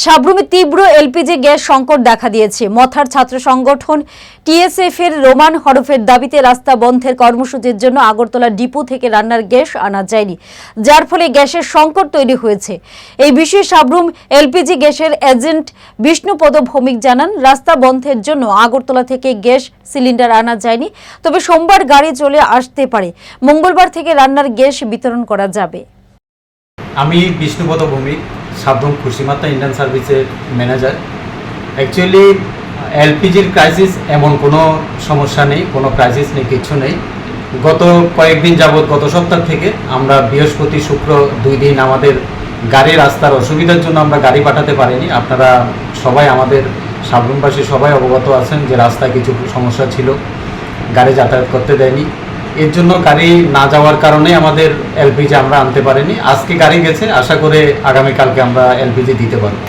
সাব্রুমে তীব্র LPG gas সংকট দেখা দিয়েছে। মথার ছাত্র সংগঠন টিএসএফ এর রোমান হরফের দাবিতে রাস্তা বন্ধের কর্মসূচির জন্য আগরতলা ডিপো থেকে রান্নার গ্যাস আনা যায়নি, যার ফলে গ্যাসের সংকট তৈরি হয়েছে। এই বিষয়ে সাব্রুম এলপিজি গ্যাসের এজেন্ট বিষ্ণুপদ ভৌমিক জানান, রাস্তা বন্ধের জন্য আগরতলা থেকে গ্যাস সিলিন্ডার আনা যায়নি, তবে সোমবার গাড়ি চলে আসতে পারে। মঙ্গলবার থেকে রান্নার গ্যাস বিতরণ করা যাবে। আমি বিষ্ণুপদ ভৌমিক, সাব্রুম খুশিমাত্রা ইন্ডিয়ান সার্ভিসের ম্যানেজার। অ্যাকচুয়ালি এলপিজির ক্রাইসিস এমন কোনো সমস্যা নেই, কোনো ক্রাইসিস নেই, কিছু নেই। গত কয়েকদিন যাবৎ, গত সপ্তাহ থেকে আমরা বৃহস্পতি শুক্র 2 দিন আমাদের গাড়ি রাস্তার অসুবিধার জন্য আমরা গাড়ি পাঠাতে পারিনি। আপনারা সবাই, আমাদের সাব্রুমবাসী সবাই অবগত আছেন যে রাস্তায় কিছু সমস্যা ছিল, গাড়ি যাতায়াত করতে দেয়নি। এর জন্য গাড়ি না যাওয়ার কারণে আমাদের এলপিজি আমরা আনতে পারিনি। আজকে গাড়ি গেছে, আশা করে আগামীকালকে আমরা এলপিজি দিতে পারব।